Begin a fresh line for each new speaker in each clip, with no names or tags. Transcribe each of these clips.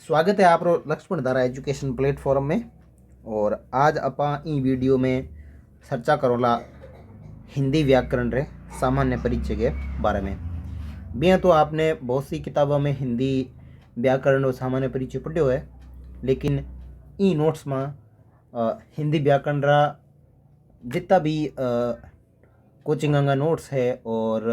स्वागत है आपरो लक्ष्मण धारा एजुकेशन प्लेटफॉर्म में। और आज अपा ई वीडियो में चर्चा करोला हिंदी व्याकरण रे सामान्य परिचय के बारे में। बिया तो आपने बहुत सी किताबों में हिंदी व्याकरण और सामान्य परिचय पढ़ो है, लेकिन ई नोट्स में हिंदी व्याकरण रा जितना भी कोचिंग का नोट्स है और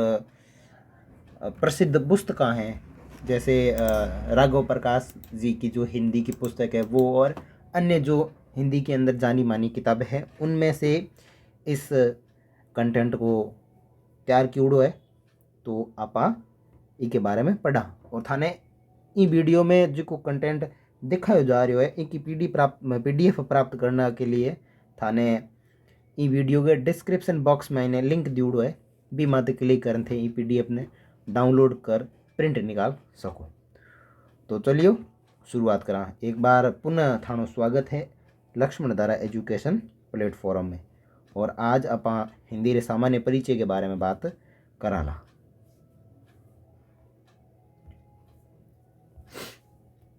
प्रसिद्ध पुस्तकें हैं, जैसे राघव प्रकाश जी की जो हिंदी की पुस्तक है वो, और अन्य जो हिंदी के अंदर जानी मानी किताबें हैं, उनमें से इस कंटेंट को तैयार किया है। तो आपा इसके बारे में पढ़ा और थाने ई वीडियो में जो कंटेंट दिखाया जा रहा है इनकी PDF प्राप्त करने के लिए थाने ई वीडियो के डिस्क्रिप्शन बॉक्स में इन्हें लिंक दियो है, भी मत क्लिक करन थे ई PDF ने डाउनलोड कर प्रिंट निकाल सको। तो चलियो शुरुआत करा। एक बार पुनः थानो स्वागत है लक्ष्मण धारा एजुकेशन प्लेटफॉर्म में। और आज अपा हिंदी रे सामान्य परिचय के बारे में बात कराला।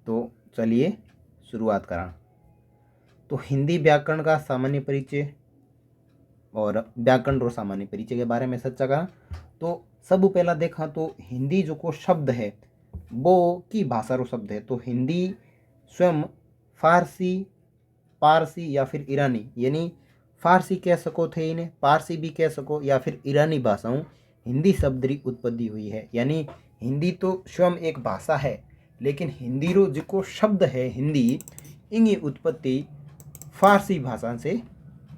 तो चलिए शुरुआत करा। तो हिंदी व्याकरण का सामान्य परिचय और व्याकरण और सामान्य परिचय के बारे में चर्चा करा। तो सब पहला देखा तो हिंदी जो को शब्द है वो की भाषा रो शब्द है। तो हिंदी स्वयं फारसी, पारसी या फिर ईरानी, यानी फारसी कह सको थे इन्हें, पारसी भी कह सको, या फिर ईरानी भाषाओं हिंदी शब्द री उत्पत्ति हुई है। यानी हिंदी तो स्वयं एक भाषा है, लेकिन हिंदी रो जो शब्द है हिंदी, इनकी उत्पत्ति फारसी भाषा से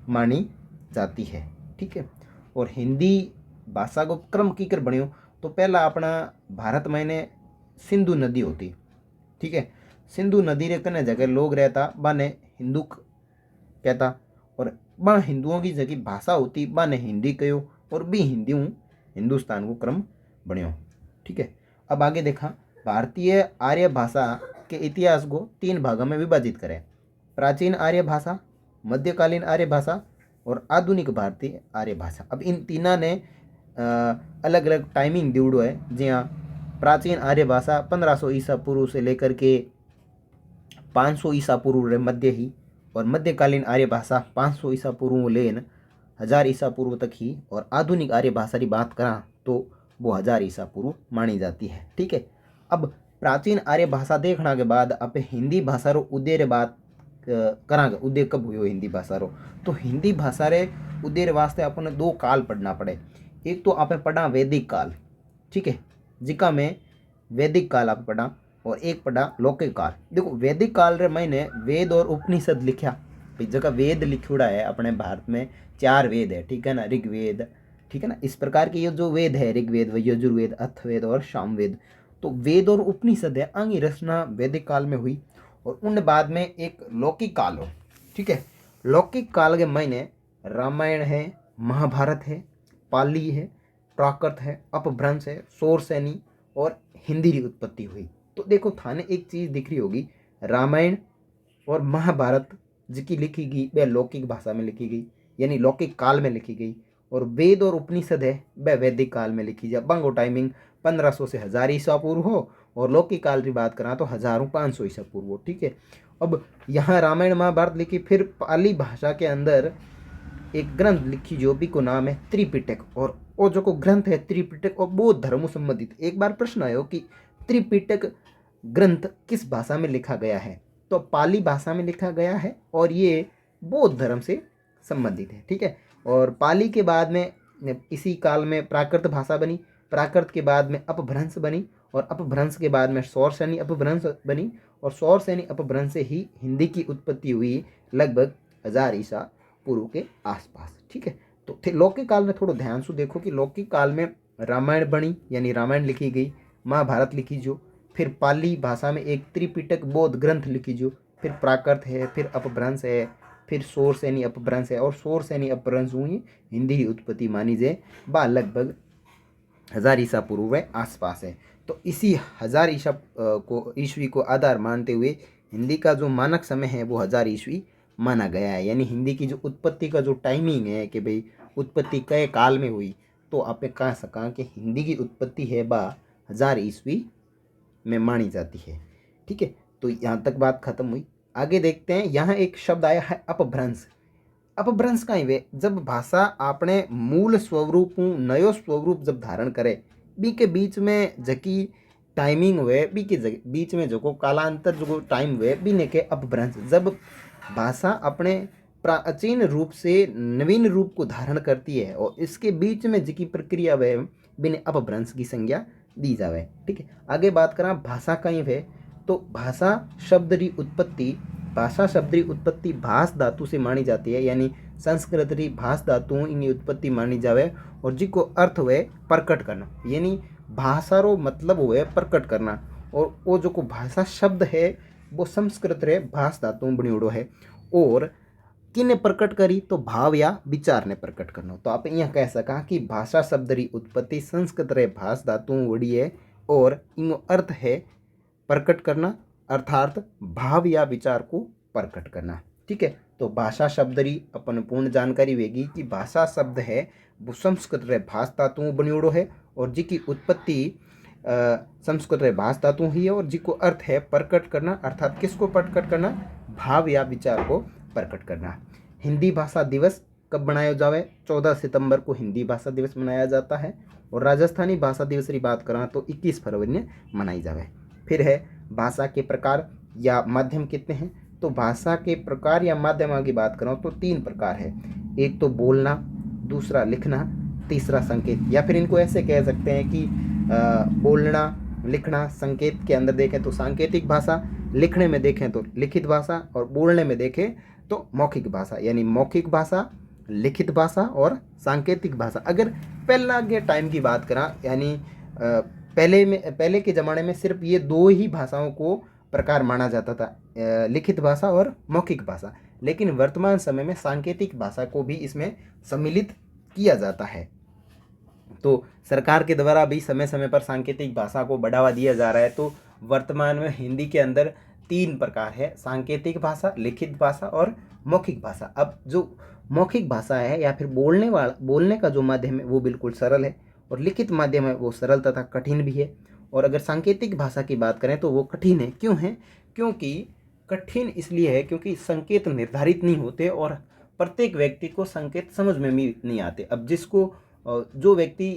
मानी जाती है। ठीक है। और हिंदी भाषा को क्रम की कर बनियो तो पहला अपना भारत में सिंधु नदी होती। ठीक है। सिंधु नदी रे कने जगह लोग रहता, बाने हिंदू कहता, और बा हिंदुओं की जगह भाषा होती, बाने हिंदी कहो, और भी हिंदुस्तान को क्रम बनियो। ठीक है। अब आगे देखा, भारतीय आर्य भाषा के इतिहास को 3 भागों में विभाजित करें: प्राचीन आर्य भाषा, मध्यकालीन आर्य भाषा और आधुनिक भारतीय आर्य भाषा। अब इन तीना ने अलग अलग टाइमिंग दिवड़ो है। जहाँ प्राचीन आर्य भाषा 1500 ईसा पूर्व से लेकर के 500 ईसा पूर्व रे मध्य ही, और मध्यकालीन आर्य भाषा 500 ईसा पूर्व लेन 1000 ईसा पूर्व तक ही, और आधुनिक आर्य भाषा की बात करा तो वो 1000 ईसा पूर्व मानी जाती है। ठीक है। अब प्राचीन आर्य भाषा देखने के बाद आप हिंदी भाषा रो उदय रे बात करांगे। उदय कब हुई हिंदी भाषा रो? तो हिंदी भाषा रे उदय वास्ते अपने 2 काल पढ़ना पड़े। एक तो आपने पढ़ा वैदिक काल, ठीक है, जिका में वैदिक काल आप पढ़ा, और एक पढ़ा लौकिक काल। देखो वैदिक काल रे मैंने वेद और उपनिषद लिखा, जगह वेद लिखुड़ा है अपने भारत में 4 वेद है। ठीक है ना, ऋग्वेद, ठीक है ना, इस प्रकार के ये जो वेद है, ऋग्वेद, यजुर्वेद, अथर्ववेद और सामवेद, तो वेद और उपनिषद है, आंगी रचना वैदिक काल में हुई। और उन बाद में एक लौकिक काल हो। ठीक है। लौकिक काल के महीने रामायण है, महाभारत है, पाली है, प्राकृत है, अपभ्रंश है, शौरसेनी और हिंदी की उत्पत्ति हुई। तो देखो थाने एक चीज दिख रही होगी, रामायण और महाभारत जिसकी लिखी गई वह लौकिक भाषा में लिखी गई, यानी लौकिक काल में लिखी गई, और वेद और उपनिषद है वह वैदिक काल में लिखी जाए। बंगो टाइमिंग 1500 से 1000 ईसा पूर्व हो, और लौकिक काल की बात करा तो 1500 ईसा पूर्व हो। ठीक है। अब यहाँ रामायण महाभारत लिखी, फिर पाली भाषा के अंदर एक ग्रंथ लिखी जो भी को नाम है त्रिपिटक, और वो जो को ग्रंथ है त्रिपिटक और बौद्ध धर्म संबंधित। एक बार प्रश्न आयो कि त्रिपिटक ग्रंथ किस भाषा में लिखा गया है? तो पाली भाषा में लिखा गया है, और ये बौद्ध धर्म से संबंधित है। ठीक है। और पाली के बाद में इसी काल में प्राकृत भाषा बनी, प्राकृत के बाद में अपभ्रंश बनी, और अपभ्रंश के बाद में शौरसेनी अपभ्रंश बनी, और शौरसेनी अपभ्रंश से ही हिंदी की उत्पत्ति हुई लगभग 1000 ईसा पूर्व के आसपास। ठीक है। तो लौकिक काल में थोड़ा ध्यान से देखो कि लौकिक काल में रामायण बनी, यानी रामायण लिखी गई, महाभारत लिखी जो, फिर पाली भाषा में एक त्रिपिटक बौद्ध ग्रंथ लिखी जो, फिर प्राकृत है, फिर अपभ्रंश है, फिर शौरसेनी अपभ्रंश है, और शौरसेनी अपभ्रंश हुई हिंदी की उत्पत्ति मानी जाए बा लगभग 1000 ईसा पूर्व के आसपास है। तो इसी 1000 ईसा को ईस्वी को आधार मानते हुए हिंदी का जो मानक समय है वो 1000 ईस्वी माना गया है। यानी हिंदी की जो उत्पत्ति का जो टाइमिंग है कि भाई उत्पत्ति कई काल में हुई, तो आप कह सका कि हिंदी की उत्पत्ति है बा 1000 ईस्वी में मानी जाती है। ठीक है। तो यहाँ तक बात खत्म हुई। आगे देखते हैं, यहाँ एक शब्द आया है अपभ्रंश। अपभ्रंश कहीं वे जब भाषा अपने मूल स्वरूप नयो स्वरूप जब धारण करे, बी के बीच में जकी टाइमिंग हुए, बी के बीच में जो कालांतर जो टाइम हुए, बी ने के अपभ्रंश। जब भाषा अपने प्राचीन रूप से नवीन रूप को धारण करती है और इसके बीच में जिकी प्रक्रिया वे बिने अपभ्रंश की संज्ञा दी जावे। ठीक है, आगे बात करा भाषा कहीं वे, तो भाषा शब्द री उत्पत्ति, भाषा शब्द री उत्पत्ति भाष धातु से मानी जाती है, यानी संस्कृत री भाष धातु इनकी उत्पत्ति मानी जावे। और जिको अर्थ हुए प्रकट करना, यानी भाषा रो मतलब हुए प्रकट करना। और वो जो को भाषा शब्द है वो संस्कृत रे भाष धातु बनियोड़ो है। और किने प्रकट करी, तो भाव या विचार ने प्रकट करना। तो आप यहाँ कह सका कि भाषा शब्द री उत्पत्ति संस्कृत रे भाष धातु वड़ी है और इनो अर्थ है प्रकट करना, अर्थात भाव या विचार को प्रकट करना। ठीक है, तो भाषा शब्द री अपन पूर्ण जानकारी वेगी कि भाषा शब्द है वो संस्कृत रे भाष धातु बनियोड़ो है और जिकी उत्पत्ति संस्कृत रे भाष धातु ही है और जिको अर्थ है प्रकट करना, अर्थात किसको प्रकट करना, भाव या विचार को प्रकट करना। हिंदी भाषा दिवस कब मनाया जावे, 14 सितंबर को हिंदी भाषा दिवस मनाया जाता है। और राजस्थानी भाषा दिवस की बात करा तो 21 फरवरी ने मनाई जावे। फिर है भाषा के प्रकार या माध्यम कितने हैं, तो भाषा के प्रकार या माध्यम की बात करूँ तो 3 प्रकार है। एक तो बोलना, दूसरा लिखना, तीसरा संकेत। या फिर इनको ऐसे कह सकते हैं कि बोलना, लिखना, संकेत के अंदर देखें तो सांकेतिक भाषा, लिखने में देखें तो लिखित भाषा और बोलने में देखें तो मौखिक भाषा। यानी मौखिक भाषा, लिखित भाषा और सांकेतिक भाषा। अगर पहला के टाइम की बात करा, यानी पहले के ज़माने में सिर्फ ये 2 ही भाषाओं को प्रकार माना जाता था, लिखित भाषा और मौखिक भाषा। लेकिन वर्तमान समय में सांकेतिक भाषा को भी इसमें सम्मिलित किया जाता है। तो सरकार के द्वारा भी समय समय पर सांकेतिक भाषा को बढ़ावा दिया जा रहा है। तो वर्तमान में हिंदी के अंदर 3 प्रकार है, सांकेतिक भाषा, लिखित भाषा और मौखिक भाषा। अब जो मौखिक भाषा है या फिर बोलने का जो माध्यम है वो बिल्कुल सरल है और लिखित माध्यम है वो सरल तथा कठिन भी है। और अगर सांकेतिक भाषा की बात करें तो वो कठिन है। क्यों है? क्योंकि कठिन इसलिए है क्योंकि संकेत निर्धारित नहीं होते और प्रत्येक व्यक्ति को संकेत समझ में भी नहीं आते। अब जो व्यक्ति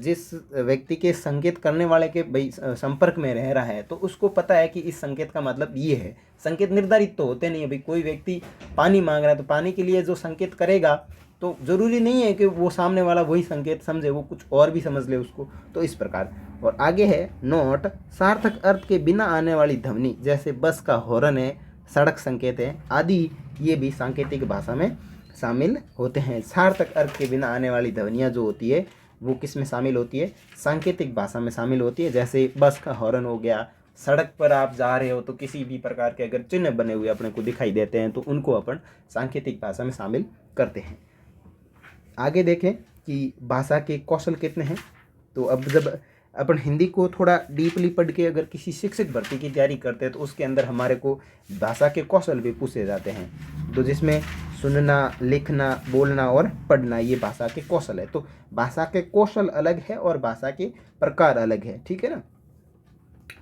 जिस व्यक्ति के संकेत करने वाले के भाई संपर्क में रह रहा है तो उसको पता है कि इस संकेत का मतलब ये है। संकेत निर्धारित तो होते नहीं है। भाई कोई व्यक्ति पानी मांग रहा है तो पानी के लिए जो संकेत करेगा तो ज़रूरी नहीं है कि वो सामने वाला वही संकेत समझे, वो कुछ और भी समझ ले उसको। तो इस प्रकार। और आगे है नोट, सार्थक अर्थ के बिना आने वाली ध्वनि, जैसे बस का हॉर्न है, सड़क संकेत है आदि, ये भी सांकेतिक भाषा में शामिल होते हैं। सार्थक अर्थ के बिना आने वाली ध्वनियाँ जो होती है वो किस में शामिल होती है? सांकेतिक भाषा में शामिल होती है। जैसे बस का हॉर्न हो गया, सड़क पर आप जा रहे हो तो किसी भी प्रकार के अगर चिन्ह बने हुए अपने को दिखाई देते हैं तो उनको अपन सांकेतिक भाषा में शामिल करते हैं। आगे देखें कि भाषा के कौशल कितने हैं। तो अब जब अपन हिंदी को थोड़ा डीपली पढ़ के अगर किसी शिक्षक भर्ती की तैयारी करते हैं तो उसके अंदर हमारे को भाषा के कौशल भी पूछे जाते हैं। तो जिसमें सुनना, लिखना, बोलना और पढ़ना ये भाषा के कौशल है। तो भाषा के कौशल अलग है और भाषा के प्रकार अलग है। ठीक है ना।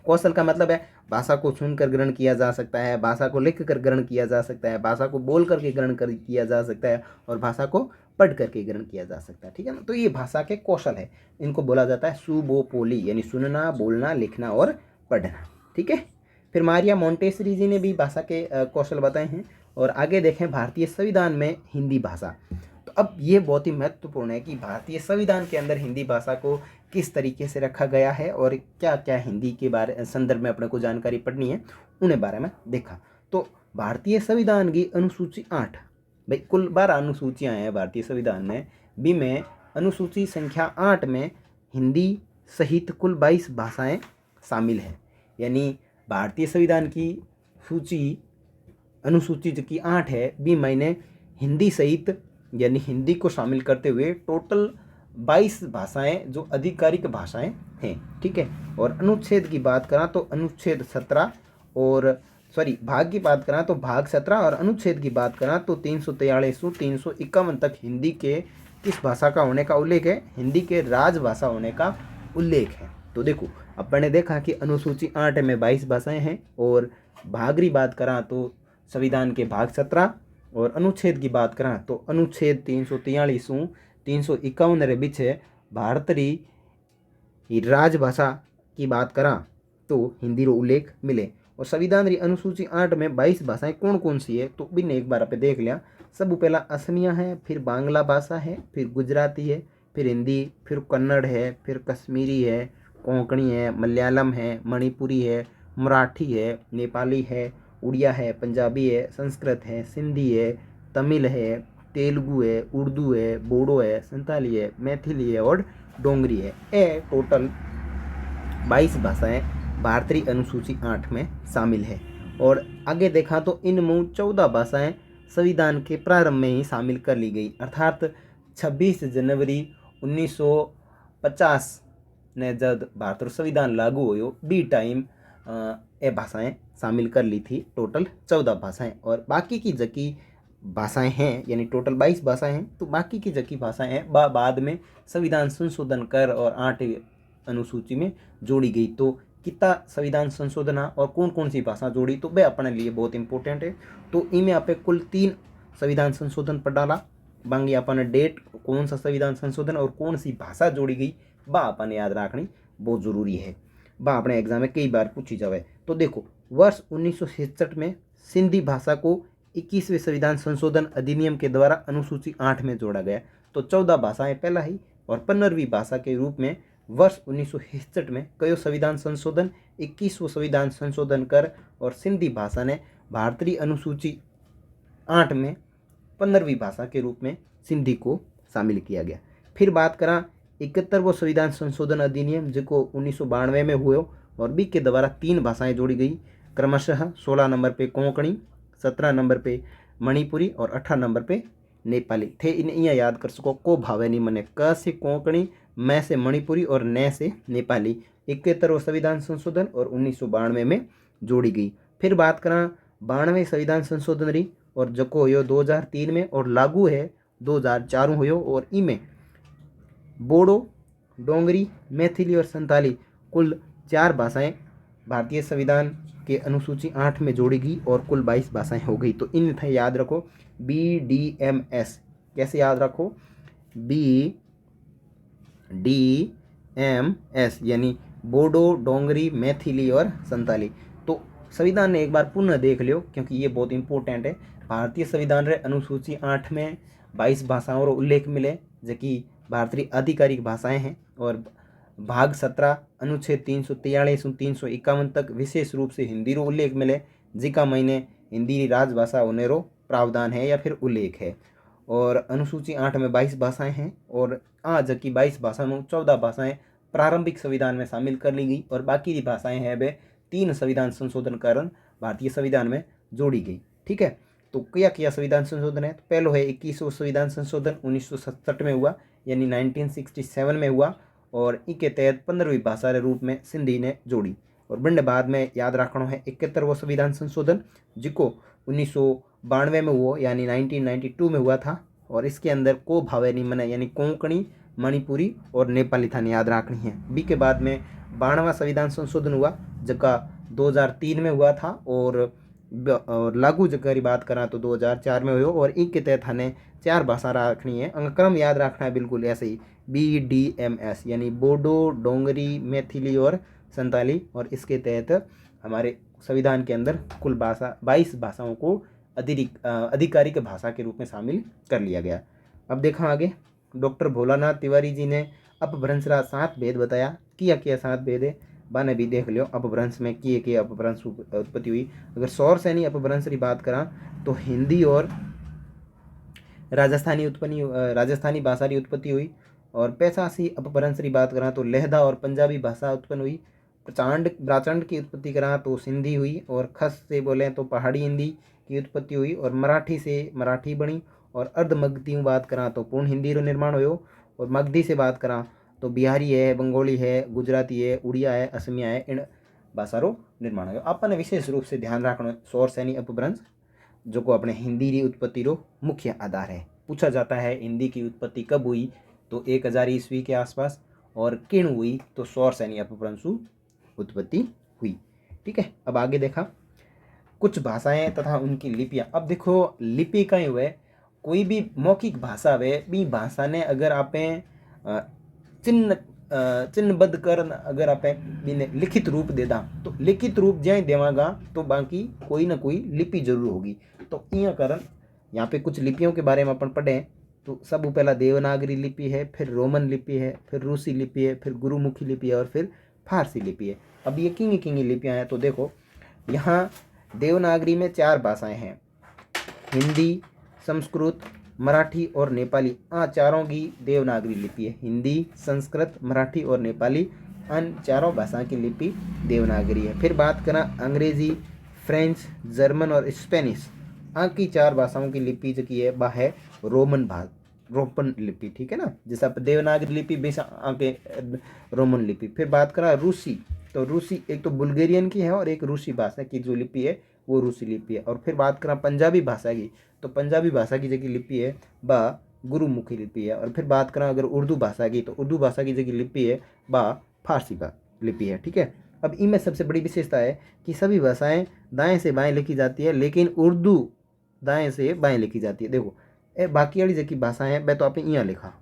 कौशल का मतलब है भाषा को सुनकर ग्रहण किया जा सकता है, भाषा को लिख कर ग्रहण किया जा सकता है, भाषा को बोल करके ग्रहण किया जा सकता है और भाषा को पढ़ करके ग्रहण किया जा सकता है। ठीक है ना। तो ये भाषा के कौशल है। इनको बोला जाता है सुबोपोली, यानी सुनना, बोलना, लिखना और पढ़ना। ठीक है। फिर मारिया मोंटेसरी जी ने भी भाषा के कौशल बताए हैं। और आगे देखें भारतीय संविधान में हिंदी भाषा। तो अब ये बहुत ही महत्वपूर्ण है कि भारतीय संविधान के अंदर हिंदी भाषा को किस तरीके से रखा गया है और क्या क्या हिंदी के बारे संदर्भ में अपने को जानकारी पढ़नी है उन्हें बारे में देखा। तो भारतीय संविधान की अनुसूची 8, भाई कुल 12 अनुसूचियाँ हैं भारतीय संविधान में, भी में अनुसूची संख्या 8 में हिंदी सहित कुल 22 भाषाएं शामिल हैं। यानी भारतीय संविधान की सूची अनुसूची जो कि 8 है, भी मैंने हिंदी सहित यानी हिंदी को शामिल करते हुए टोटल 22 भाषाएं जो आधिकारिक भाषाएं हैं। ठीक है। और अनुच्छेद की बात करा तो अनुच्छेद 17 और भाग की बात करा तो भाग 17 और अनुच्छेद की बात करा तो 343 से 351 तक हिंदी के किस भाषा का होने का उल्लेख है? हिंदी के राजभाषा होने का उल्लेख है। तो देखो अपन ने देखा कि अनुसूची 8 में 22 भाषाएं हैं और भाग री बात करा तो संविधान के भाग 17 और अनुच्छेद की बात करा तो अनुच्छेद 343 351 रे पीछे भारत री राजभाषा की बात करा तो हिंदी रो उल्लेख मिले। और संविधान री अनुसूची 8 में 22 भाषाएं कौन कौन सी है तो बिन एक बार पे देख लिया। सब पहला असमिया है, फिर बांग्ला भाषा है, फिर गुजराती है, फिर हिंदी, फिर कन्नड़ है, फिर कश्मीरी है, कोंकणी है, मलयालम है, मणिपुरी है, मराठी है, नेपाली है, उड़िया है, पंजाबी है, संस्कृत है, सिंधी है, तमिल है, तेलुगु है, उर्दू है, बोडो है, संताली है, मैथिली है और डोंगरी है। ये टोटल 22 भाषाएं भारतीय अनुसूची 8 में शामिल है। और आगे देखा तो इनमें 14 भाषाएं संविधान के प्रारंभ में ही शामिल कर ली गई, अर्थात 26 जनवरी 1950 ने जब भारत संविधान लागू हो बी टाइम ये भाषाएं शामिल कर ली थी। टोटल 14 भाषाएं और बाकी की जकी भाषाएं हैं, यानी टोटल 22 भाषाएं हैं, तो बाकी की जकी भाषाएं हैं बाद में संविधान संशोधन कर और 8 अनुसूची में जोड़ी गई। तो कितना संविधान संशोधन और कौन कौन सी भाषा जोड़ी तो वह अपने लिए बहुत इंपॉर्टेंट है। तो इनमें आप कुल 3 संविधान संशोधन पर डाला, बाकी अपन डेट कौन सा संविधान संशोधन और कौन सी भाषा जोड़ी गई बा अपन याद रखनी बहुत जरूरी है, बा अपने एग्जाम में कई बार पूछी जाए। तो देखो वर्ष 1966 में सिंधी भाषा को 21वें संविधान संशोधन अधिनियम के द्वारा अनुसूची 8 में जोड़ा गया। तो 14 भाषाएं पहला ही और 15वीं भाषा के रूप में वर्ष 1966 में कयो संविधान संशोधन 21वां संविधान संशोधन कर और सिंधी भाषा ने भारतीय अनुसूची 8 में 15वीं भाषा के रूप में सिंधी को शामिल किया गया। फिर बात करा 71वां संविधान संशोधन अधिनियम जो 1992 में हुए और बी के द्वारा 3 भाषाएं जोड़ी गई, क्रमशः 16 नंबर पे कोंकणी, 17 नंबर पे मणिपुरी और 18 नंबर पे नेपाली थे। इन्हें याद कर सको को भावे नहीं मने क से कोंकणी, मैं से मणिपुरी और न से नेपाली। 71वां संविधान संशोधन और 1992 में जोड़ी गई। फिर बात करा 92वें संविधान संशोधन रही और जको हो 2003 में और लागू है 2004 हो और इमें बोडो, डोंगरी, मैथिली और संताली कुल 4 भाषाएं भारतीय संविधान के अनुसूची 8 में जोड़ी गई और कुल 22 भाषाएं हो गई। तो इन थे याद रखो BDMS। कैसे याद रखो BDMS यानी बोडो, डोंगरी, मैथिली और संताली। तो संविधान ने एक बार पुनः देख लियो क्योंकि ये बहुत इंपॉर्टेंट है। भारतीय संविधान रे अनुसूची 8 में 22 भाषाओं रो उल्लेख मिले जो कि भारतीय आधिकारिक भाषाएं हैं और भाग 17 अनुच्छेद 343 351 तक विशेष रूप से हिंदी रो उल्लेख मिले जिका महीने हिंदी राजभाषा होने रो प्रावधान है या फिर उल्लेख है। और अनुसूची 8 में 22 भाषाएं हैं और आज की 22 भाषा में 14 भाषाएं प्रारंभिक संविधान में शामिल कर ली गई और बाकी की भाषाएं हैं वे 3 संविधान संशोधन कारण भारतीय संविधान में जोड़ी गई। ठीक है, तो क्या किया संविधान संशोधन है तो पहलो है 21वां संविधान संशोधन 1967 में हुआ यानी 1967 में हुआ और इनके तहत 15वीं भाषा के रूप में सिंधी ने जोड़ी। और बंडे बाद में याद रखना है 71वां संविधान संशोधन जिको 1992 में हुआ यानी 1992 में हुआ था और इसके अंदर को भावे नहीं मने यानी कोंकणी, मणिपुरी और नेपाली थाने याद रखनी है। बी के बाद में 92वां संविधान संशोधन हुआ जगह 2003 में हुआ था और लागू जगह की बात करा तो 2004 में हुआ और इनके तहत हमें 4 भाषा रखनी है। क्रम याद रखना है बिल्कुल ऐसे ही BDMS यानी बोडो, डोंगरी, मैथिली और संताली। और इसके तहत हमारे संविधान के अंदर कुल भाषा 22 भाषाओं को आधिकारिक भाषा के रूप में शामिल कर लिया गया। अब देखा आगे डॉक्टर भोलानाथ तिवारी जी ने अपभ्रंश का 7 भेद बताया। किया 7 भेद है बाने भी देख लियो। अपभ्रंश में किए अपभ्रंश उत्पत्ति हुई। अगर सौर सैनी अपभ्रंश की बात करा तो हिंदी और राजस्थानी भाषा की उत्पत्ति हुई। और 85 अपभ्रंश की बात करा तो लहदा और पंजाबी भाषा उत्पन्न हुई। ब्राचंड की उत्पत्ति करा तो सिंधी हुई और खस से बोले तो पहाड़ी हिंदी की उत्पत्ति हुई और मराठी से मराठी बनी। और अर्ध मगधी बात करा तो पूर्ण हिंदी रो निर्माण हुयो। और मगधी से बात करा तो बिहारी है, बंगाली है, गुजराती है, उड़िया है, असमिया है, इन भाषा रो निर्माण हुयो। अपन विशेष रूप से ध्यान रखना सौर सैनी अपभ्रंश जो को अपने हिंदी की उत्पत्ति रो मुख्य आधार है। पूछा जाता है हिंदी की उत्पत्ति कब हुई तो 1000 ईस्वी के आसपास और किण हुई तो सोर्स यानी अपभ्रंशु उत्पत्ति हुई। ठीक है, अब आगे देखा कुछ भाषाएं तथा उनकी लिपियां। अब देखो लिपि कहीं हुए कोई भी मौखिक भाषा वे बी भाषा ने अगर आपे चिन्ह चिन्हबद्ध कर अगर आपे बीने लिखित रूप दे दा तो लिखित रूप ज्यादा देवागा तो बाकी कोई ना कोई लिपि जरूर होगी। तो इं कारण यहाँ पे कुछ लिपियों के बारे में अपन पढ़े तो सब पहला देवनागरी लिपि है, फिर रोमन लिपि है, फिर रूसी लिपि है, फिर गुरुमुखी लिपि है और फिर फारसी लिपि है। अब ये किंग किंग लिपियाँ हैं। तो देखो यहाँ देवनागरी में 4 भाषाएं हैं, हिंदी, संस्कृत, मराठी और नेपाली। चारों की देवनागरी लिपि है। हिंदी, संस्कृत, मराठी और नेपाली अन चारों भाषा की लिपि देवनागरी है। फिर बात करें अंग्रेजी, फ्रेंच, जर्मन और स्पेनिश की 4 भाषाओं की लिपि जो की है वह है रोमन लिपि। ठीक है ना, जैसे आप देवनागरी लिपि बेस आके रोमन लिपि। फिर बात करें रूसी, तो रूसी एक तो बुल्गारियन की है और एक रूसी भाषा की जो लिपि है वो रूसी लिपि है। और फिर बात करें पंजाबी भाषा की, तो पंजाबी भाषा की जो लिपि है वह गुरुमुखी लिपि है। और फिर बात करें अगर उर्दू भाषा की, तो उर्दू भाषा की जो लिपि है वह फारसी लिपि है। ठीक है, अब इनमें सबसे बड़ी विशेषता है कि सभी भाषाएं दाएं से बाएं लिखी जाती है, लेकिन उर्दू दाएं से बाएं लिखी जाती है। देखो बाकी वाली जो भाषाएं हैं वह तो आपने यहाँ लिखा।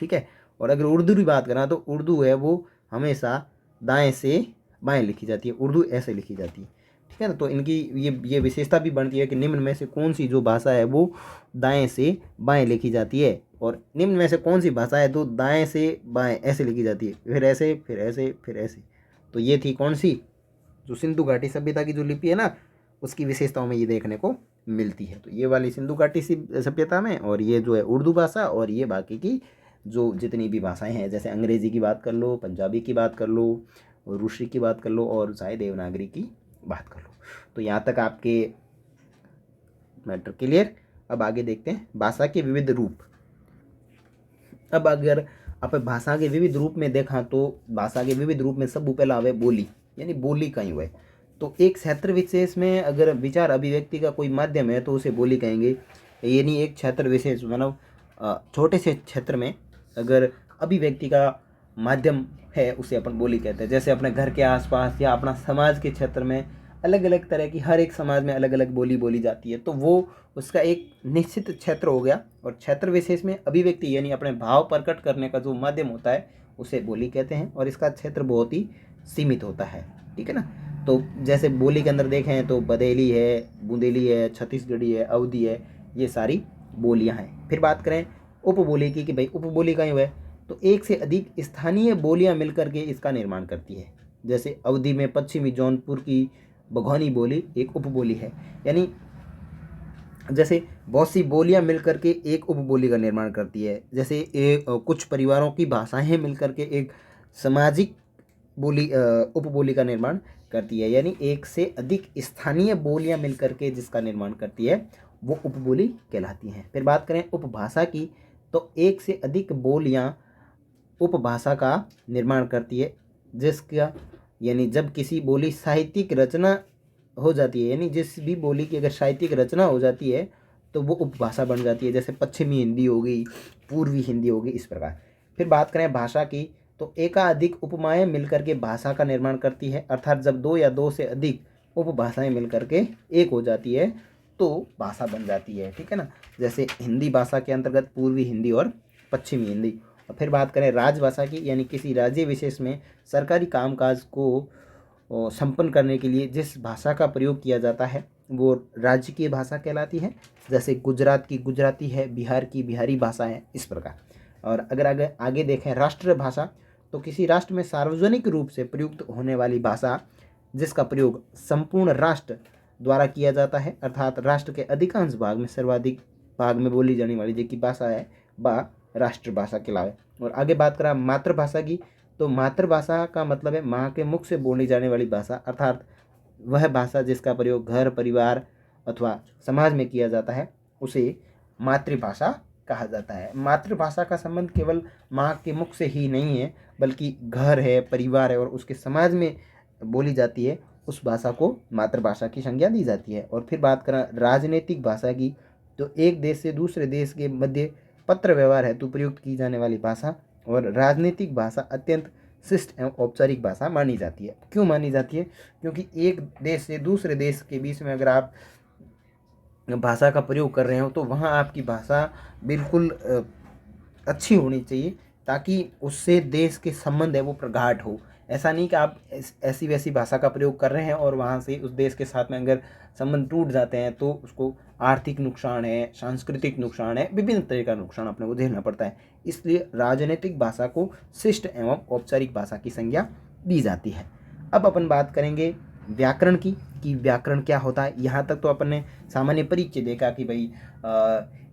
ठीक है, और अगर उर्दू की बात करें तो उर्दू है वो हमेशा दाएं से बाएं लिखी जाती है, उर्दू ऐसे लिखी जाती है। ठीक है ना, तो इनकी ये विशेषता भी बनती है कि निम्न में से कौन सी जो भाषा है वो दाएं से बाएं लिखी जाती है, और निम्न में से कौन सी भाषा है तो दाएं से बाएं ऐसे लिखी जाती है, फिर ऐसे फिर ऐसे फिर ऐसे। तो ये थी कौन सी, जो सिंधु घाटी सभ्यता की जो लिपि है ना उसकी विशेषताओं में ये देखने को मिलती है। तो ये वाली सिंधु घाटी सभ्यता में, और ये जो है उर्दू भाषा, और ये बाकी की जो जितनी भी भाषाएं हैं, जैसे अंग्रेजी की बात कर लो, पंजाबी की बात कर लो, रूसी की बात कर लो, और शायद देवनागरी की बात कर लो। तो यहाँ तक आपके मैटर क्लियर। अब आगे देखते हैं भाषा के विविध रूप। अब अगर आप भाषा के विविध रूप में देखा तो भाषा के विविध रूप में सब पहला आवे बोली, यानी बोली कहीं हुए। तो एक क्षेत्र विशेष में अगर विचार अभिव्यक्ति का कोई माध्यम है तो उसे बोली कहेंगे। यानी एक क्षेत्र विशेष मतलब छोटे से क्षेत्र में अगर अभिव्यक्ति का माध्यम है उसे अपन बोली कहते हैं। जैसे अपने घर के आसपास या अपना समाज के क्षेत्र में अलग अलग तरह की, हर एक समाज में अलग अलग बोली बोली जाती है, तो वो उसका एक निश्चित क्षेत्र हो गया। और क्षेत्र विशेष में अभिव्यक्ति यानी अपने भाव प्रकट करने का जो माध्यम होता है उसे बोली कहते हैं, और इसका क्षेत्र बहुत ही सीमित होता है। ठीक है ना, तो जैसे बोली के अंदर देखें तो बदेली है, बुंदेली है, छत्तीसगढ़ी है, अवधी है, ये सारी बोलियां हैं। फिर बात करें उपबोली की कि भाई उपबोली कहीं हुआ है, तो एक से अधिक स्थानीय बोलियां मिलकर के इसका निर्माण करती है। जैसे अवधी में पश्चिमी जौनपुर की बघौनी बोली एक उपबोली है, यानी जैसे बहुत सी बोलियां मिलकर के एक उपबोली का निर्माण करती है। जैसे कुछ परिवारों की भाषाएं मिलकर के एक सामाजिक बोली उपबोली का निर्माण करती है, यानी एक से अधिक स्थानीय बोलियां मिलकर के जिसका निर्माण करती है वो उपबोली कहलाती हैं। फिर बात करें उपभाषा की, तो एक से अधिक बोलियां उपभाषा का निर्माण करती है, जिसका यानी जब किसी बोली साहित्यिक रचना हो जाती है, यानी जिस भी बोली की अगर साहित्यिक रचना हो जाती है तो वो उपभाषा बन जाती है। जैसे पश्चिमी हिंदी हो गई, पूर्वी हिंदी हो गई, इस प्रकार। फिर बात करें भाषा की, तो एकाधिक उपमाएं मिलकर के भाषा का निर्माण करती है, अर्थात जब 2 या 2 से अधिक उपभाषाएं मिलकर के एक हो जाती है तो भाषा बन जाती है। ठीक है ना, जैसे हिंदी भाषा के अंतर्गत पूर्वी हिंदी और पश्चिमी हिंदी। और फिर बात करें राजभाषा की, यानी किसी राज्य विशेष में सरकारी कामकाज को संपन्न करने के लिए जिस भाषा का प्रयोग किया जाता है वो राज्य की भाषा कहलाती है। जैसे गुजरात की गुजराती है, बिहार की बिहारी भाषा है, इस प्रकार। और अगर आगे देखें राष्ट्रभाषा, तो किसी राष्ट्र में सार्वजनिक रूप से प्रयुक्त होने वाली भाषा जिसका प्रयोग संपूर्ण राष्ट्र द्वारा किया जाता है, अर्थात राष्ट्र के अधिकांश भाग में सर्वाधिक भाग में बोली जाने वाली जो भाषा है वह राष्ट्रभाषा कहलावे। और आगे बात करें मातृभाषा की, तो मातृभाषा का मतलब है माँ के मुख से बोली जाने वाली भाषा, अर्थात वह भाषा जिसका प्रयोग घर परिवार अथवा समाज में किया जाता है उसे मातृभाषा कहा जाता है। मातृभाषा का संबंध केवल माँ के मुख से ही नहीं है, बल्कि घर है, परिवार है और उसके समाज में बोली जाती है, उस भाषा को मातृभाषा की संज्ञा दी जाती है। और फिर बात करें राजनीतिक भाषा की, तो एक देश से दूसरे देश के मध्य पत्र व्यवहार हेतु प्रयुक्त की जाने वाली भाषा और राजनीतिक भाषा अत्यंत शिष्ट एवं औपचारिक भाषा मानी जाती है। क्यों मानी जाती है? क्योंकि एक देश से दूसरे देश के बीच में अगर आप भाषा का प्रयोग कर रहे हो तो वहाँ आपकी भाषा बिल्कुल अच्छी होनी चाहिए, ताकि उससे देश के संबंध है वो प्रगाढ़ हो। ऐसा नहीं कि आप ऐसी वैसी भाषा का प्रयोग कर रहे हैं और वहाँ से उस देश के साथ में अगर संबंध टूट जाते हैं तो उसको आर्थिक नुकसान है, सांस्कृतिक नुकसान है, विभिन्न तरह का नुकसान अपने को झेलना पड़ता है। इसलिए राजनीतिक भाषा को शिष्ट एवं औपचारिक भाषा की संज्ञा दी जाती है। अब अपन बात करेंगे व्याकरण की, कि व्याकरण क्या होता है। यहाँ तक तो अपन ने सामान्य परिचय देखा कि भाई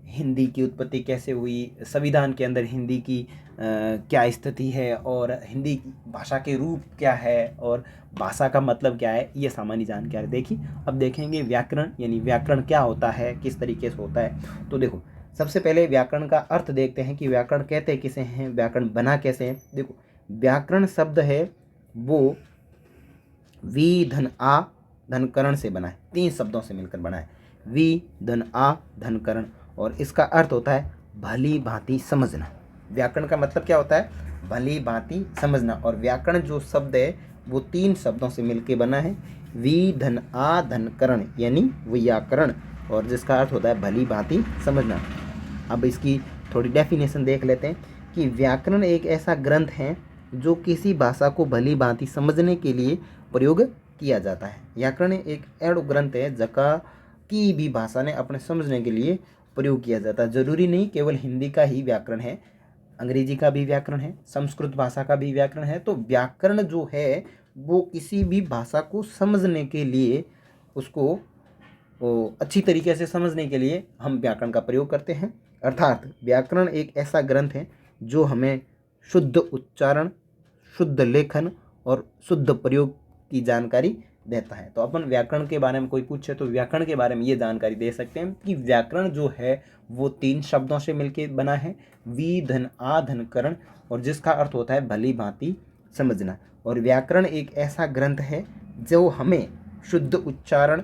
हिंदी की उत्पत्ति कैसे हुई, संविधान के अंदर हिंदी की क्या स्थिति है, और हिंदी भाषा के रूप क्या है, और भाषा का मतलब क्या है, ये सामान्य जानकारी देखी। अब देखेंगे व्याकरण, यानी व्याकरण क्या होता है, किस तरीके से होता है। तो देखो, सबसे पहले व्याकरण का अर्थ देखते हैं कि व्याकरण कहते किसे हैं, व्याकरण बना कैसे है। देखो, व्याकरण शब्द है वो वी धन आ धन करण से बना है, 3 शब्दों से मिलकर बना है, वी धन आ धन करण, और इसका अर्थ होता है भली भांति समझना। व्याकरण का मतलब क्या होता है? भली भांति समझना। और व्याकरण जो शब्द है वो 3 शब्दों से मिलकर बना है, वी धन आ धन करण, यानी व्याकरण, और जिसका अर्थ होता है भली भांति समझना। अब इसकी थोड़ी डेफिनेशन देख लेते हैं कि व्याकरण एक ऐसा ग्रंथ है जो किसी भाषा को भली भांति समझने के लिए प्रयोग किया जाता है। व्याकरण एक ऐसा ग्रंथ है जका की भी भाषा ने अपने समझने के लिए प्रयोग किया जाता है। जरूरी नहीं केवल हिंदी का ही व्याकरण है, अंग्रेजी का भी व्याकरण है, संस्कृत भाषा का भी व्याकरण है। तो व्याकरण जो है वो किसी भी भाषा को समझने के लिए, उसको अच्छी तरीके से समझने के लिए हम व्याकरण का प्रयोग करते हैं। अर्थात व्याकरण एक ऐसा ग्रंथ है जो हमें शुद्ध उच्चारण, शुद्ध लेखन और शुद्ध प्रयोग की जानकारी देता है। तो अपन व्याकरण के बारे में कोई पूछे तो व्याकरण के बारे में ये जानकारी दे सकते हैं कि व्याकरण जो है वो 3 शब्दों से मिलकर बना है, वी धन आ धन करण, और जिसका अर्थ होता है भली भांति समझना। और व्याकरण एक ऐसा ग्रंथ है जो हमें शुद्ध उच्चारण,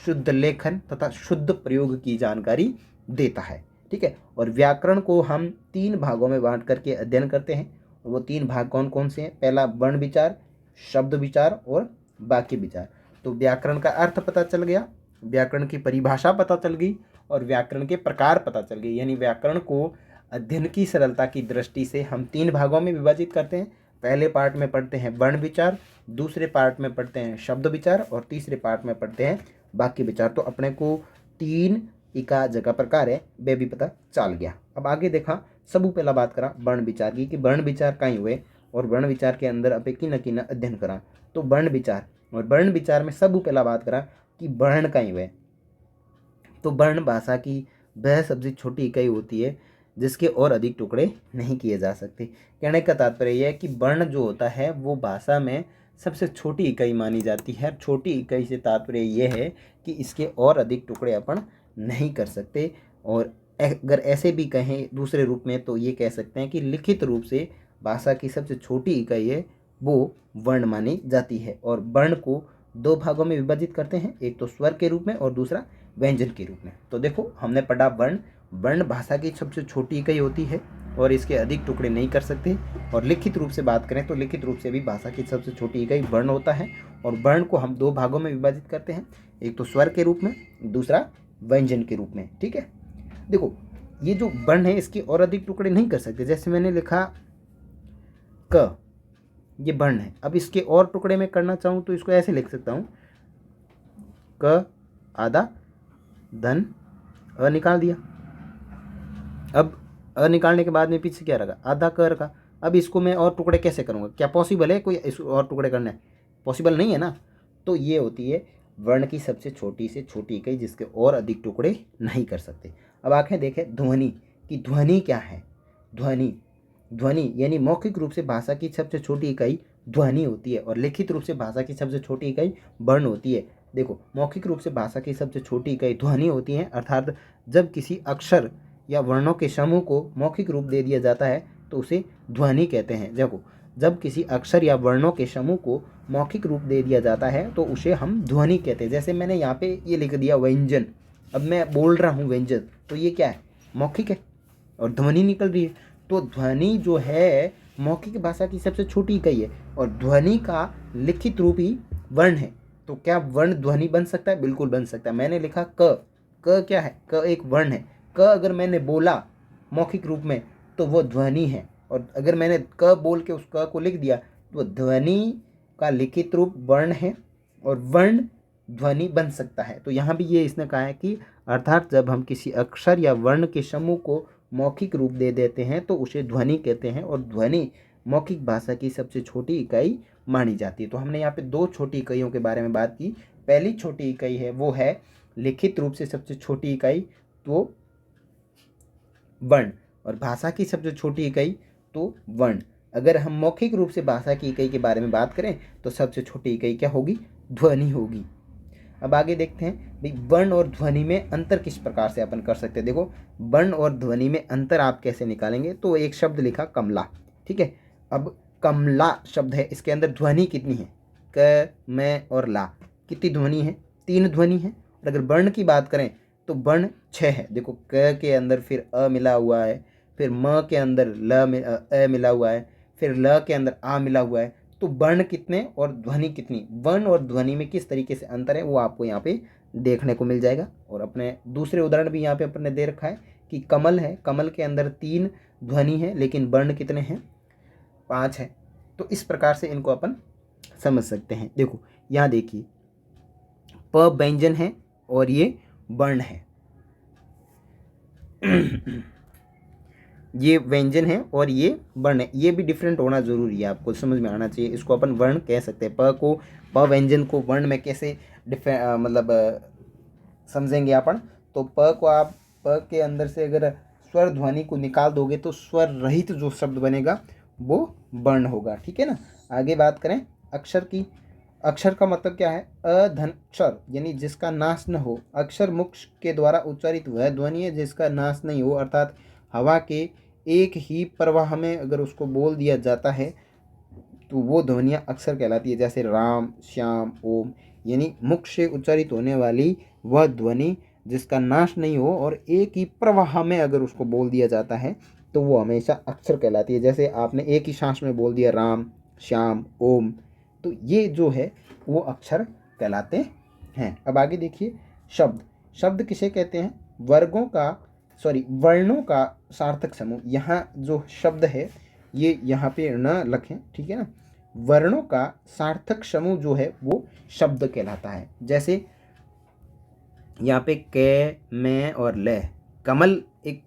शुद्ध लेखन तथा शुद्ध प्रयोग की जानकारी देता है। ठीक है। और व्याकरण को हम 3 भागों में बांट करके अध्ययन करते हैं। और वो 3 भाग कौन कौन से हैं? पहला वर्ण विचार, शब्द विचार और वाक्य विचार। तो व्याकरण का अर्थ पता चल गया, व्याकरण की परिभाषा पता चल गई, और व्याकरण के प्रकार पता चल गए। यानी व्याकरण को अध्ययन की सरलता की दृष्टि से हम 3 भागों में विभाजित करते हैं। पहले पार्ट में पढ़ते हैं वर्ण विचार, दूसरे पार्ट में पढ़ते हैं शब्द विचार, और तीसरे पार्ट में पढ़ते हैं वाक्य विचार। तो अपने को 3 इका जगह प्रकार है वे भी पता चल गया। अब आगे देखा, सबू पहला बात करा वर्ण विचार की, कि वर्ण विचार कहीं हुए और वर्ण विचार के अंदर अपे की न अध्ययन करा। तो वर्ण विचार, और वर्ण विचार में सबू पहला बात करा कि वर्ण कहीं हुए। तो वर्ण भाषा की वह सबसे छोटी इकाई होती है जिसके और अधिक टुकड़े नहीं किए जा सकते। कहने का तात्पर्य यह है कि वर्ण जो होता है वो भाषा में सबसे छोटी इकाई मानी जाती है। छोटी इकाई से तात्पर्य यह है कि इसके और अधिक टुकड़े अपन नहीं कर सकते। और अगर ऐसे भी कहें दूसरे रूप में तो ये कह सकते हैं कि लिखित रूप से भाषा की सबसे छोटी इकाई है वो वर्ण मानी जाती है। और वर्ण को 2 भागों में विभाजित करते हैं, एक तो स्वर के रूप में और दूसरा व्यंजन के रूप में। तो देखो, हमने पढ़ा वर्ण, वर्ण भाषा की सबसे छोटी इकाई होती है और इसके अधिक टुकड़े नहीं कर सकते। और लिखित रूप से बात करें तो लिखित रूप से भी भाषा की सबसे छोटी इकाई वर्ण होता है। और वर्ण को हम 2 भागों में विभाजित करते हैं, एक तो स्वर के रूप में, दूसरा व्यंजन के रूप में। ठीक है। देखो, ये जो वर्ण है इसके और अधिक टुकड़े नहीं कर सकते। जैसे मैंने लिखा क, ये वर्ण है। अब इसके और टुकड़े में करना चाहूँ तो इसको ऐसे लिख सकता हूँ, क आधा धन अ निकाल दिया। अब अ निकालने के बाद में पीछे क्या रखा? आधा क रखा। अब इसको मैं और टुकड़े कैसे करूँगा? क्या पॉसिबल है कोई इस और टुकड़े करना है? पॉसिबल नहीं है ना। तो ये होती है वर्ण की सबसे छोटी से छोटी इकाई जिसके और अधिक टुकड़े नहीं कर सकते। अब आंखें देखें ध्वनि की। ध्वनि क्या है? ध्वनि, ध्वनि यानी मौखिक रूप से भाषा की सबसे छोटी इकाई ध्वनि होती है, और लिखित रूप से भाषा की सबसे छोटी इकाई वर्ण होती है। देखो, मौखिक रूप से भाषा की सबसे छोटी इकाई ध्वनि होती है, अर्थात जब किसी अक्षर या वर्णों के समूह को मौखिक रूप दे दिया जाता है तो उसे ध्वनि कहते हैं। देखो, जब किसी अक्षर या वर्णों के समूह को मौखिक रूप दे दिया जाता है तो उसे हम ध्वनि कहते हैं। जैसे मैंने यहाँ पे ये लिख दिया व्यंजन, अब मैं बोल रहा हूँ व्यंजन, तो ये क्या है? मौखिक है और ध्वनि निकल रही है। तो ध्वनि जो है मौखिक भाषा की सबसे छोटी इकाई है और ध्वनि का लिखित रूप ही वर्ण है। तो क्या वर्ण ध्वनि बन सकता है? बिल्कुल बन सकता है। मैंने लिखा क, क क्या है? क एक वर्ण है। क अगर मैंने बोला मौखिक रूप में तो वो ध्वनि है, और अगर मैंने क बोल के उस क को लिख दिया तो ध्वनि का लिखित रूप वर्ण है और वर्ण ध्वनि बन सकता है। तो यहाँ भी ये इसने कहा है कि अर्थात जब हम किसी अक्षर या वर्ण के समूह को मौखिक रूप दे देते हैं तो उसे ध्वनि कहते हैं, और ध्वनि मौखिक भाषा की सबसे छोटी इकाई मानी जाती है। तो हमने यहाँ पे दो छोटी इकाइयों के बारे में बात की। पहली छोटी इकाई है वो है लिखित रूप से सबसे छोटी इकाई तो वर्ण, और भाषा की सबसे छोटी इकाई तो वर्ण। अगर हम मौखिक रूप से भाषा की इकाई के बारे में बात करें तो सबसे छोटी इकाई क्या होगी? ध्वनि होगी। अब आगे देखते हैं भाई वर्ण और ध्वनि में अंतर किस प्रकार से अपन कर सकते हैं। देखो वर्ण और ध्वनि में अंतर आप कैसे निकालेंगे, तो एक शब्द लिखा कमला, ठीक है। अब कमला शब्द है, इसके अंदर ध्वनि कितनी है? क, मैं और ला, कितनी ध्वनि है? 3 ध्वनि है। और अगर वर्ण की बात करें तो वर्ण 6 है। देखो क के अंदर फिर अ मिला हुआ है, फिर म के अंदर अ मिला हुआ है, फिर ल के अंदर आ मिला हुआ है। तो वर्ण कितने और ध्वनि कितनी? वर्ण और ध्वनि में किस तरीके से अंतर है वो आपको यहाँ पे देखने को मिल जाएगा। और अपने दूसरे उदाहरण भी यहाँ पे अपन ने दे रखा है कि कमल है, कमल के अंदर 3 ध्वनि है लेकिन वर्ण कितने हैं? 5 है। तो इस प्रकार से इनको अपन समझ सकते हैं। देखो यहाँ देखिए प व्यंजन है और ये वर्ण है ये व्यंजन है और ये वर्ण है। ये भी डिफरेंट होना जरूरी है, आपको समझ में आना चाहिए। इसको अपन वर्ण कह सकते हैं। प व्यंजन को वर्ण में कैसे समझेंगे अपन, तो प को आप प के अंदर से अगर स्वर ध्वनि को निकाल दोगे तो स्वर रहित जो शब्द बनेगा वो वर्ण होगा, ठीक है ना। आगे बात करें अक्षर की। अक्षर का मतलब क्या है? अधन-क्षर, यानी जिसका नाश न हो। अक्षर मुख के द्वारा उच्चारित वह ध्वनि है जिसका नाश नहीं हो, अर्थात हवा के एक ही प्रवाह में अगर उसको बोल दिया जाता है तो वो ध्वनियाँ अक्षर कहलाती है। जैसे राम, श्याम, ओम, यानी मुख से उच्चारित होने वाली वह ध्वनि जिसका नाश नहीं हो और एक ही प्रवाह में अगर उसको बोल दिया जाता है तो वो हमेशा अक्षर कहलाती है। जैसे आपने एक ही सांस में बोल दिया राम, श्याम, ओम, तो ये जो है वो अक्षर कहलाते हैं। अब आगे देखिए शब्द। शब्द किसे कहते हैं? वर्णों का सार्थक समूह। यहाँ जो शब्द है ये यहाँ पे न लिखें, ठीक है ना। वर्णों का सार्थक समूह जो है वो शब्द कहलाता है। जैसे यहाँ पे क, मैं और ल। कमल एक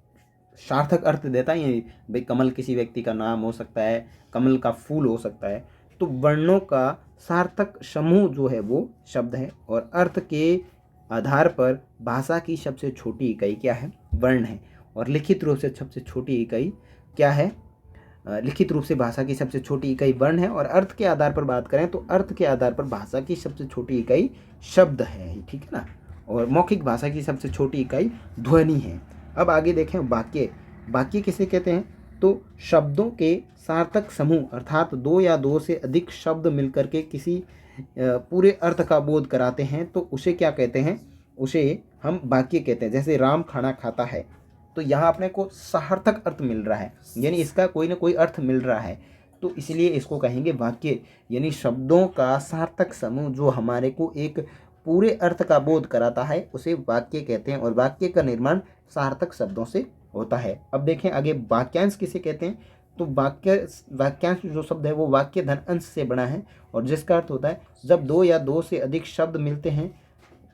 सार्थक अर्थ देता है, भाई कमल किसी व्यक्ति का नाम हो सकता है, कमल का फूल हो सकता है। तो वर्णों का सार्थक समूह जो है वो शब्द है, और अर्थ के आधार पर भाषा की सबसे छोटी इकाई क्या है? वर्ण है। और लिखित रूप से सबसे छोटी इकाई क्या है? लिखित रूप से भाषा की सबसे छोटी इकाई वर्ण है, और अर्थ के आधार पर बात करें तो अर्थ के आधार पर भाषा की सबसे छोटी इकाई शब्द है, ठीक है ना। और मौखिक भाषा की सबसे छोटी इकाई ध्वनि है। अब आगे देखें वाक्य। वाक्य किसे कहते हैं? तो शब्दों के सार्थक समूह, अर्थात 2 या 2 से अधिक शब्द मिलकर के किसी पूरे अर्थ का बोध कराते हैं तो उसे क्या कहते हैं? उसे हम वाक्य कहते हैं। जैसे राम खाना खाता है, तो यहाँ अपने को सार्थक अर्थ मिल रहा है, यानी इसका कोई ना कोई अर्थ मिल रहा है, तो इसलिए इसको कहेंगे वाक्य। यानी शब्दों का सार्थक समूह जो हमारे को एक पूरे अर्थ का बोध कराता है उसे वाक्य कहते हैं, और वाक्य का निर्माण सार्थक शब्दों से होता है। अब देखें आगे वाक्यांश किसे कहते हैं? तो वाक्यांश जो शब्द है वो वाक्य धन अंश से बना है, और जिसका अर्थ होता है जब 2 या 2 से अधिक शब्द मिलते हैं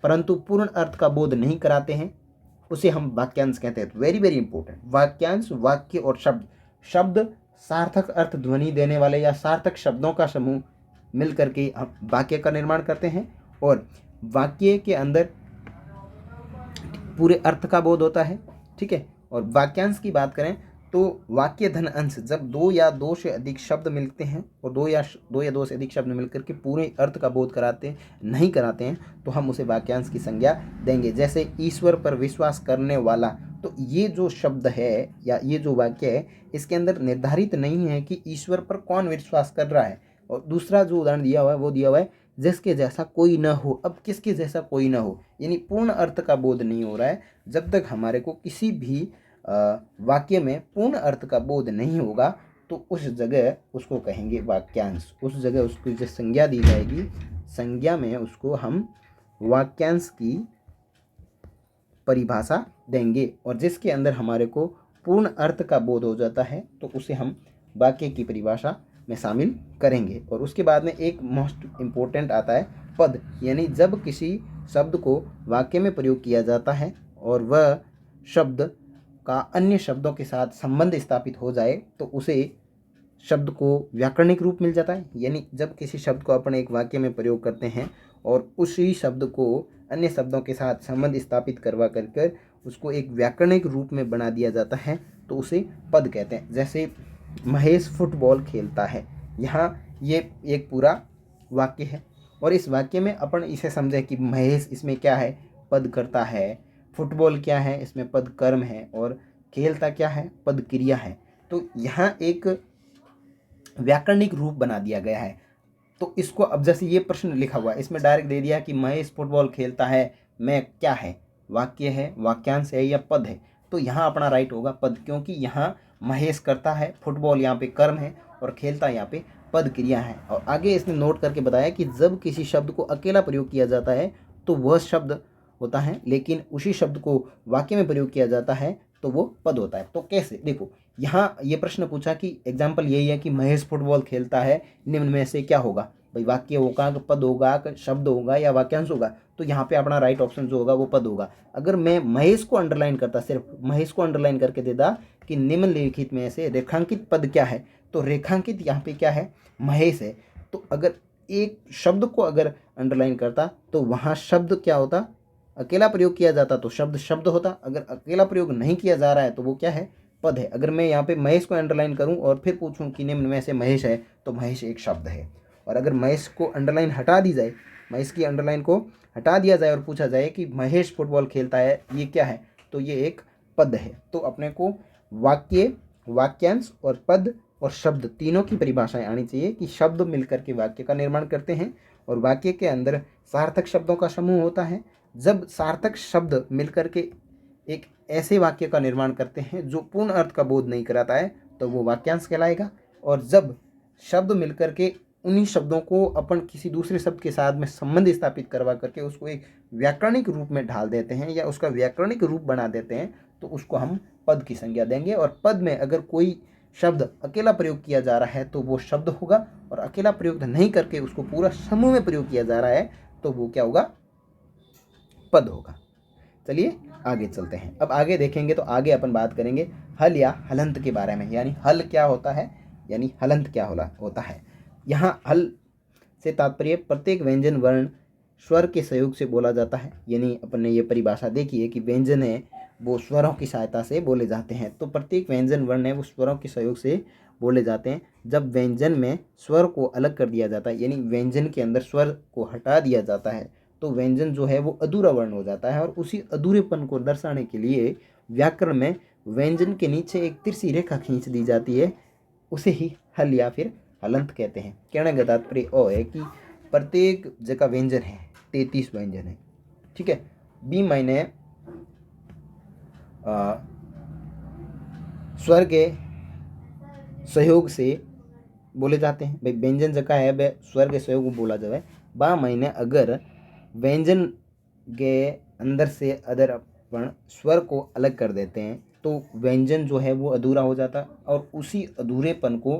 परंतु पूर्ण अर्थ का बोध नहीं कराते हैं उसे हम वाक्यांश कहते हैं। Very very important. वाक्यांश वाक्य और शब्द। शब्द सार्थक अर्थ ध्वनि देने वाले या सार्थक शब्दों का समूह मिल करके हम वाक्य का निर्माण करते हैं, और वाक्य के अंदर पूरे अर्थ का बोध होता है, ठीक है। और वाक्यांश की बात करें तो वाक्य धन अंश, जब 2 या 2 से अधिक शब्द मिलते हैं और 2 या 2 से अधिक शब्द मिलकर के पूरे अर्थ का बोध नहीं कराते हैं तो हम उसे वाक्यांश की संज्ञा देंगे। जैसे ईश्वर पर विश्वास करने वाला, तो ये जो शब्द है या ये जो वाक्य है इसके अंदर निर्धारित नहीं है कि ईश्वर पर कौन विश्वास कर रहा है। और दूसरा जो उदाहरण दिया हुआ है वो दिया हुआ है जिसके जैसा कोई न हो। अब किसके जैसा कोई न हो, यानी पूर्ण अर्थ का बोध नहीं हो रहा है जब तक हमारे को किसी भी वाक्य में पूर्ण अर्थ का बोध नहीं होगा तो उस जगह उसको कहेंगे वाक्यांश। उस जगह उसको जो संज्ञा दी जाएगी, संज्ञा में उसको हम वाक्यांश की परिभाषा देंगे, और जिसके अंदर हमारे को पूर्ण अर्थ का बोध हो जाता है तो उसे हम वाक्य की परिभाषा में शामिल करेंगे। और उसके बाद में एक मोस्ट इम्पोर्टेंट आता है पद, यानी जब किसी शब्द को वाक्य में प्रयोग किया जाता है और वह शब्द का अन्य शब्दों के साथ संबंध स्थापित हो जाए तो उसे शब्द को व्याकरणिक रूप मिल जाता है। यानी जब किसी शब्द को अपन एक वाक्य में प्रयोग करते हैं और उसी शब्द को अन्य शब्दों के साथ संबंध स्थापित करवा कर उसको एक व्याकरणिक रूप में बना दिया जाता है तो उसे पद कहते हैं। जैसे महेश फुटबॉल खेलता है, यहाँ ये एक पूरा वाक्य है और इस वाक्य में अपन इसे समझे कि महेश इसमें क्या है, पद करता है, फुटबॉल क्या है, इसमें पद कर्म है, और खेलता क्या है, पद क्रिया है। तो यहाँ एक व्याकरणिक रूप बना दिया गया है। तो इसको अब जैसे ये प्रश्न लिखा हुआ है इसमें डायरेक्ट दे दिया कि महेश फुटबॉल खेलता है, मैं क्या है, वाक्य है, वाक्यांश है या पद है। तो यहाँ अपना राइट होगा पद, क्योंकि यहाँ महेश करता है, फुटबॉल यहाँ पे कर्म है और खेलता यहाँ पे पद क्रिया है। और आगे इसने नोट करके बताया कि जब किसी शब्द को अकेला प्रयोग किया जाता है तो वह शब्द होता है, लेकिन उसी शब्द को वाक्य में प्रयोग किया जाता है तो वो पद होता है। तो कैसे, देखो यहाँ ये प्रश्न पूछा कि एग्जाम्पल यही है कि महेश फुटबॉल खेलता है, निम्न में से क्या होगा, भाई वाक्य होगा, पद होगा, शब्द होगा या वाक्यांश होगा। तो यहाँ पे अपना राइट ऑप्शन जो होगा वो पद होगा। अगर मैं महेश को अंडरलाइन करता, सिर्फ महेश को अंडरलाइन करके देता कि निम्नलिखित में से रेखांकित पद क्या है, तो रेखांकित यहाँ पे क्या है, महेश है। तो अगर एक शब्द को अगर अंडरलाइन करता तो वहाँ शब्द क्या होता, अकेला प्रयोग किया जाता तो शब्द शब्द होता। अगर अकेला प्रयोग नहीं किया जा रहा है तो वो क्या है, पद है। अगर मैं यहाँ पे महेश को अंडरलाइन करूँ और फिर पूछूं कि निम्न में से महेश है तो महेश एक शब्द है। और अगर महेश को अंडरलाइन हटा दी जाए, महेश की अंडरलाइन को हटा दिया जाए और पूछा जाए कि महेश फुटबॉल खेलता है, ये क्या है, तो ये एक पद है। तो अपने को वाक्य, वाक्यांश और पद और शब्द तीनों की परिभाषाएं आनी चाहिए कि शब्द मिलकर के वाक्य का निर्माण करते हैं और वाक्य के अंदर सार्थक शब्दों का समूह होता है। जब सार्थक शब्द मिलकर के एक ऐसे वाक्य का निर्माण करते हैं जो पूर्ण अर्थ का बोध नहीं कराता है तो वो वाक्यांश कहलाएगा। और जब शब्द मिलकर के उन्हीं शब्दों को अपन किसी दूसरे शब्द के साथ में संबंध स्थापित करवा करके उसको एक व्याकरणिक रूप में ढाल देते हैं या उसका व्याकरणिक रूप बना देते हैं तो उसको हम पद की संज्ञा देंगे। और पद में अगर कोई शब्द अकेला प्रयोग किया जा रहा है तो वो शब्द होगा, और अकेला प्रयोग नहीं करके उसको पूरा समूह में प्रयोग किया जा रहा है तो वो क्या होगा, पद होगा। चलिए आगे चलते हैं। अब आगे देखेंगे तो आगे अपन बात करेंगे हल या हलंत के बारे में, यानी हल क्या होता है, यानी हलंत क्या होता है। यहाँ हल से तात्पर्य प्रत्येक व्यंजन वर्ण स्वर के सहयोग से बोला जाता है। यानी अपन ने ये परिभाषा देखी है कि व्यंजन है वो स्वरों की सहायता से बोले जाते हैं, तो प्रत्येक व्यंजन वर्ण है वो स्वरों के सहयोग से बोले जाते हैं। जब व्यंजन में स्वर को अलग कर दिया जाता है, यानी व्यंजन के अंदर स्वर को हटा दिया जाता है, तो व्यंजन जो है वो अधूरा वर्ण हो जाता है। और उसी अधूरेपन को दर्शाने के लिए व्याकरण में व्यंजन के नीचे एक तिरछी रेखा खींच दी जाती है, उसे ही हल या फिर हलंत कहते हैं। कहने का तात्पर्य ओ है कि प्रत्येक जगह व्यंजन है, 33 व्यंजन है, ठीक है। बी मायने स्वर के सहयोग से बोले जाते हैं। भाई व्यंजन जगह है वह स्वर के सहयोग में बोला जाए। बा मायने अगर व्यंजन के अंदर से अगर अपन स्वर को अलग कर देते हैं तो व्यंजन जो है वो अधूरा हो जाता है, और उसी अधूरेपन को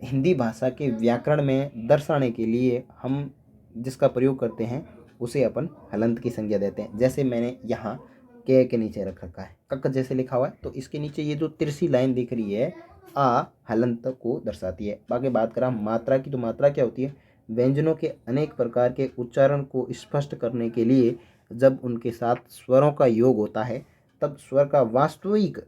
हिंदी भाषा के व्याकरण में दर्शाने के लिए हम जिसका प्रयोग करते हैं उसे अपन हलंत की संज्ञा देते हैं। जैसे मैंने यहाँ के नीचे रख रखा है, कक जैसे लिखा हुआ है, तो इसके नीचे ये जो तिरछी लाइन दिख रही है आ हलंत को दर्शाती है। बाकी बात करा मात्रा की, तो मात्रा क्या होती है, व्यंजनों के अनेक प्रकार के उच्चारण को स्पष्ट करने के लिए जब उनके साथ स्वरों का योग होता है तब स्वर का वास्तविक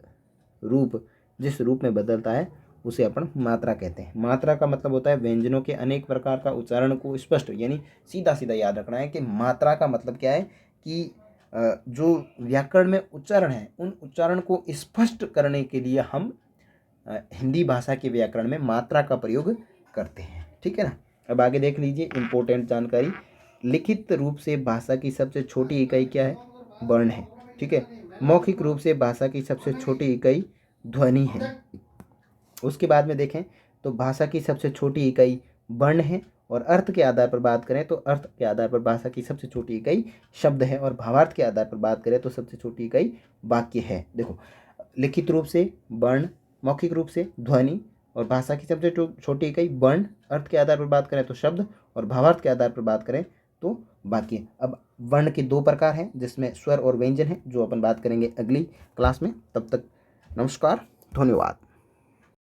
रूप जिस रूप में बदलता है उसे अपन मात्रा कहते हैं। मात्रा का मतलब होता है व्यंजनों के अनेक प्रकार का उच्चारण को स्पष्ट, यानी सीधा सीधा याद रखना है कि मात्रा का मतलब क्या है कि जो व्याकरण में उच्चारण है उन उच्चारण को स्पष्ट करने के लिए हम हिंदी भाषा के व्याकरण में मात्रा का प्रयोग करते हैं, ठीक है ना। अब आगे देख लीजिए इंपॉर्टेंट जानकारी। लिखित रूप से भाषा की सबसे छोटी इकाई क्या है, वर्ण है, ठीक है। मौखिक रूप से भाषा की सबसे छोटी इकाई ध्वनि है। उसके बाद में देखें तो भाषा की सबसे छोटी इकाई वर्ण है, और अर्थ के आधार पर बात करें तो अर्थ के आधार पर भाषा की सबसे छोटी इकाई शब्द है, और भावार्थ के आधार पर बात करें तो सबसे छोटी इकाई वाक्य है। देखो, लिखित रूप से वर्ण, मौखिक रूप से ध्वनि, और भाषा की सबसे छोटी इकाई वर्ण, अर्थ के आधार पर बात करें तो शब्द, और भावार्थ के आधार पर बात करें तो वाक्य। अब वर्ण के दो प्रकार हैं जिसमें स्वर और व्यंजन है, जो अपन बात करेंगे अगली क्लास में। तब तक नमस्कार, धन्यवाद।